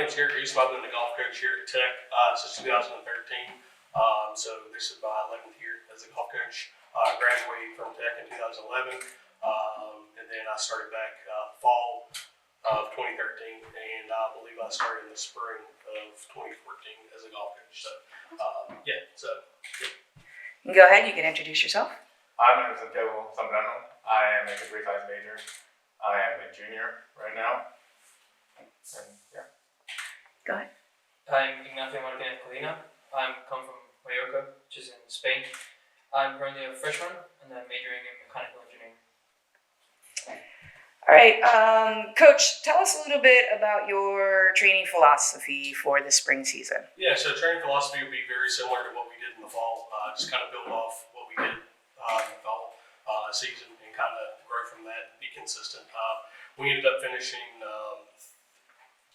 name is Garrett Goosman. I've been the golf coach here at Tech since 2013. So this is my 11th year as a golf coach. I graduated from Tech in 2011, and then I started back fall of 2013, and I believe I started in the spring of 2014 as a golf coach. So yeah. Go ahead. You can introduce yourself. I'm Santiago Zambrano. I am a computer science major. I am a junior right now. And yeah. Go ahead. I'm Ignacio Martinez Codina. I come from Mallorca, which is in Spain. I'm currently a freshman and I'm majoring in mechanical engineering. All right, Coach, tell us a little bit about your training philosophy for the spring season. Yeah, so training philosophy will be very similar to what we did in the fall. Just kind of build off what we did in the fall season and kind of grow from that and be consistent. We ended up finishing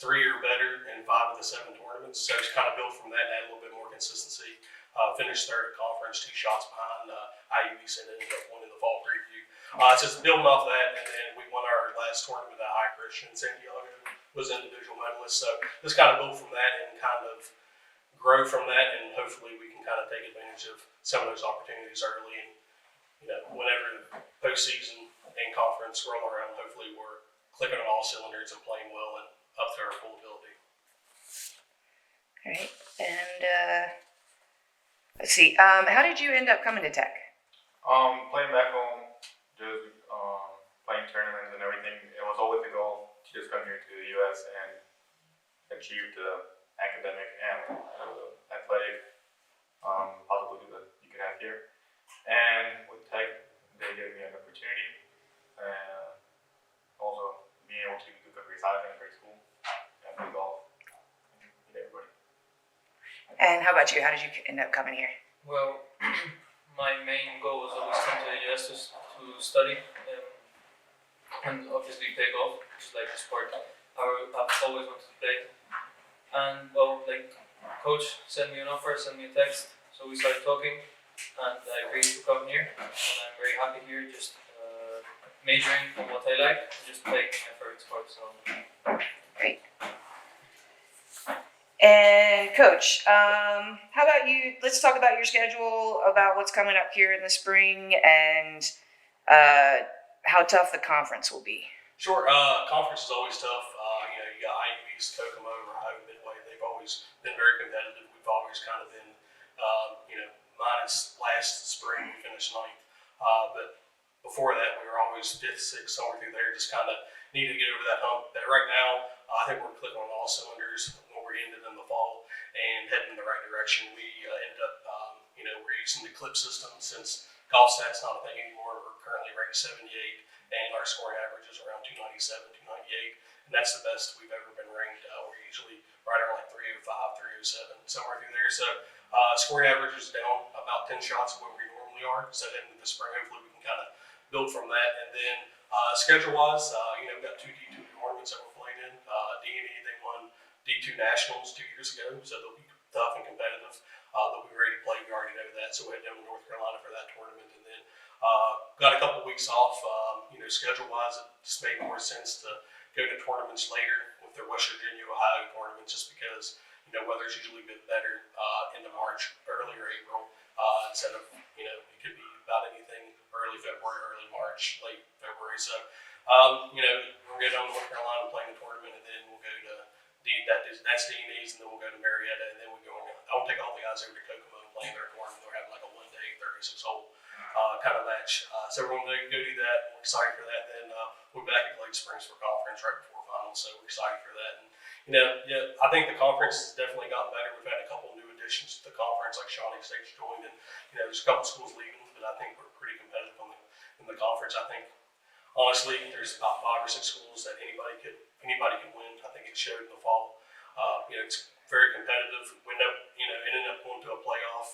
3 or better in 5 of the 7 tournaments. So just kind of build from that and add a little bit more consistency. Finished third at conference, 2 shots behind IUBC, and ended up winning the fall preview. So just building off that, and then we won our last tournament at High Christian. Santiago was individual medalist. So just kind of build from that and kind of grow from that, and hopefully we can kind of take advantage of some of those opportunities early. And whenever postseason and conference roll around, hopefully we're clicking on all cylinders and playing well and up to our full ability. All right, and let's see. How did you end up coming to Tech? Playing back home, just playing tournaments and everything. It was always the goal to just come here to the U.S. and achieve the academic and athletic possibilities that you can have here. And with Tech, they gave me an opportunity, and also being able to do computer science in a great school and play golf and meet everybody. And how about you? How did you end up coming here? Well, my main goal was always come to the US to study and obviously play golf, which is like the sport I've always wanted to play. And well, like Coach sent me an offer, sent me a text, so we started talking, and I agreed to come here. And I'm very happy here, just majoring on what I like, and just playing my favorite sport. So Great. And Coach, how about you? Let's talk about your schedule, about what's coming up here in the spring, and how tough the conference will be. Sure. Conference is always tough. You got IUB's, Kokomo, Ohio, Midway. They've always been very competitive. We've always kind of been, minus last spring we finished 9th. But before that, we were always 5th, 6th, somewhere through there. Just kind of needed to get over that hump. That right now, I think we're clicking on all cylinders when we ended in the fall and heading in the right direction. We ended up, we're using the clip system since golf stats not a thing anymore. We're currently ranked 78, and our scoring average is around 297, 298, and that's the best we've ever been ranked. We're usually right around like 305, 307, somewhere through there. So scoring average is down about 10 shots of what we normally are. So then in the spring, hopefully we can kind of build from that. And then schedule-wise, we've got 2 D2 tournaments that we're playing in. D&E, they won D2 Nationals 2 years ago, so they'll be tough and competitive. They'll be ready to play. We already know that, so we head down to North Carolina for that tournament. And then got a couple weeks off. Schedule-wise, it just made more sense to go to tournaments later with their West Virginia, Ohio tournament, just because weather's usually a bit better into March, early or April, instead of it could be about anything early February, early March, late February. So we'll go down to North Carolina playing the tournament, and then we'll go to that's D&E's, and then we'll go to Marietta, and then we go on. I won't take all the guys over to Kokomo and play their tournament. They're having like a 1-day 36-hole kind of match. So we're going to go do that. We're excited for that. Then we're back at Lake Springs for conference right before finals, so we're excited for that. And I think the conference has definitely gotten better. We've had a couple of new additions to the conference, like Shawnee State's joined, and there's a couple schools leaving, but I think we're pretty competitive in the conference. I think honestly, there's about 5 or 6 schools that anybody can win. I think it showed in the fall. It's very competitive. We ended up going to a playoff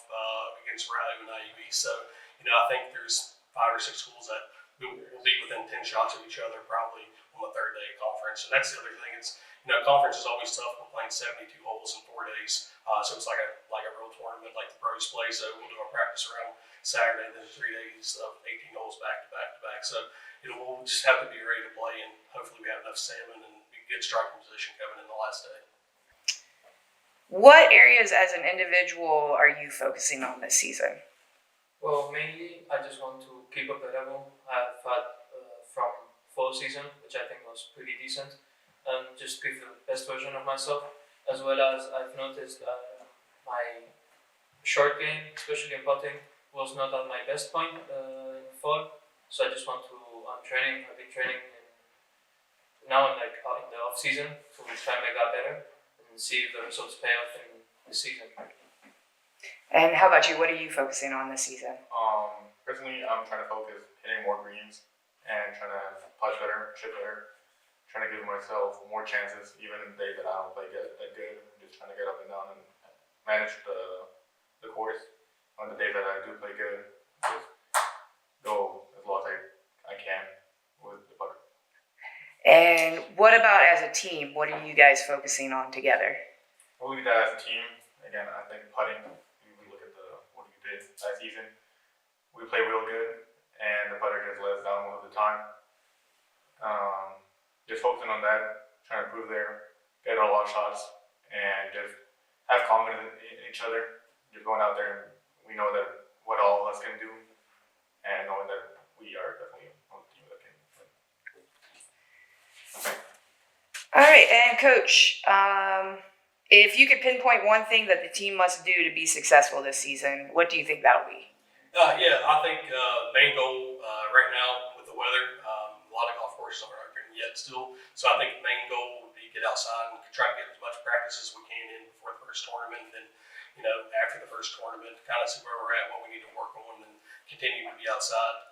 against Rhode and IUB. So I think there's 5 or 6 schools that will be within 10 shots of each other probably on the 3rd day of conference. And that's the other thing. It's conference is always tough. We're playing 72 holes in 4 days, so it's like a real tournament like the pros play. So we'll do our practice round Saturday, and then 3 days of 18 holes back to back to back. So we'll just have to be ready to play, and hopefully we have enough salmon and we get striking position coming in the last day. What areas as an individual are you focusing on this season? Well, mainly I just want to keep up the level I've had from fall season, which I think was pretty decent, and just give the best version of myself. As well as I've noticed my short game, especially in putting, was not at my best point in fall. So I just want to. I've been training now in the off season to try and make that better and see if the results pay off in the season. And how about you? What are you focusing on this season? Personally, I'm trying to focus hitting more greens and trying to putt better, chip better, trying to give myself more chances, even in the day that I don't play that good. Just trying to get up and down and manage the course. On the day that I do play good, just go as low as I can with the putter. And what about as a team? What are you guys focusing on together? We'll leave that as a team. Again, I think putting, we look at what we did last season. We play real good, and the putter just let us down most of the time. Just focusing on that, trying to improve there, get a lot of shots, and just have confidence in each other. Just going out there, and we know that what all of us can do, and knowing that we are definitely on the team that can win. All right, and Coach, if you could pinpoint one thing that the team must do to be successful this season, what do you think that'll be? Yeah, I think main goal right now with the weather, a lot of golf courses aren't open yet still. So I think the main goal would be get outside and try to get as much practice as we can in before the first tournament. And then, after the first tournament, kind of see where we're at, what we need to work on, and continue to be outside.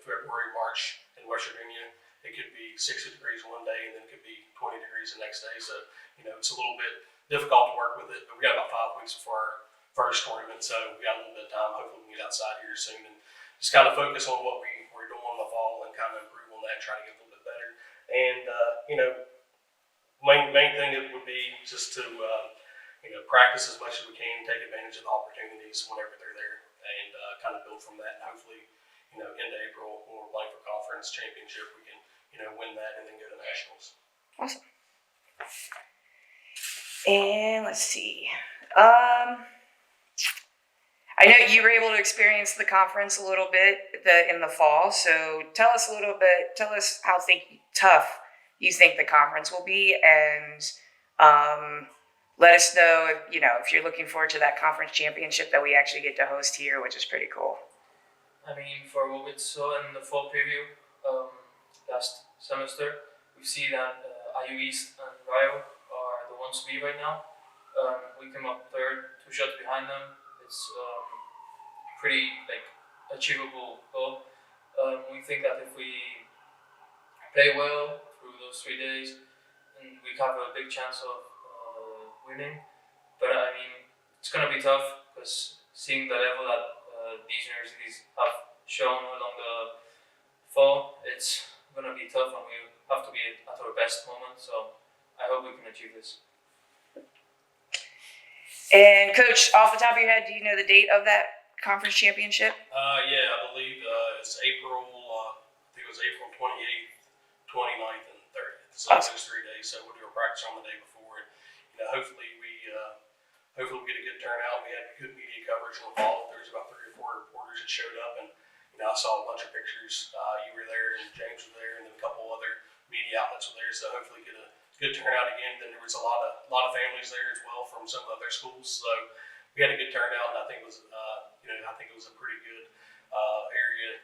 February, March in West Virginia, it could be 60 degrees one day and then it could be 20 degrees the next day. So, it's a little bit difficult to work with it, but we got about 5 weeks before our first tournament, so we got a little bit of time. Hopefully we can get outside here soon and just kind of focus on what we're doing in the fall and kind of improve on that and try to get a little bit better. And main thing it would be just to practice as much as we can, take advantage of the opportunities whenever they're there, and kind of build from that. And hopefully, into April when we're playing for conference championship, we can win that and then go to nationals. Awesome. And let's see. I know you were able to experience the conference a little bit in the fall. So tell us how tough you think the conference will be, and let us know if you're looking forward to that conference championship that we actually get to host here, which is pretty cool. I mean, for what we saw in the fall preview last semester, we see that IU East and Rio are the ones to beat right now. We came up third, 2 shots behind them. It's pretty achievable goal. We think that if we play well through those 3 days, then we have a big chance of winning. But I mean, it's gonna be tough because seeing the level that these universities have shown along the fall, it's gonna be tough, and we have to be at our best moment. So I hope we can achieve this. And Coach, off the top of your head, do you know the date of that conference championship? Yeah, I believe it's April. I think it was April 28th, 29th, and 30th. So Awesome. those 3 days. So we'll do a practice on the day before, and hopefully we get a good turnout. We had good media coverage in the fall. There was about 3 or 4 reporters that showed up, and I saw a bunch of pictures. You were there, and James was there, and then a couple other media outlets were there. So hopefully get a good turnout again. Then there was a lot of families there as well from some of the other schools. So we had a good turnout, and I think it was a pretty good area.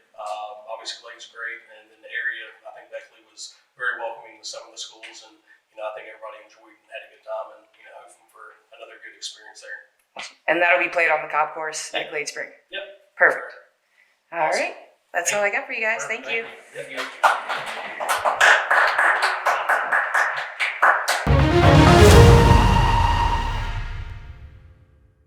Obviously, Lake's great, and then the area, I think Beckley was very welcoming to some of the schools, and I think everybody enjoyed and had a good time, and hoping for another good experience there. And that'll be played on the Cobb course at Glade Spring. Yep. Perfect. All Awesome. right. That's all I got for you guys. Thank you. Thank you.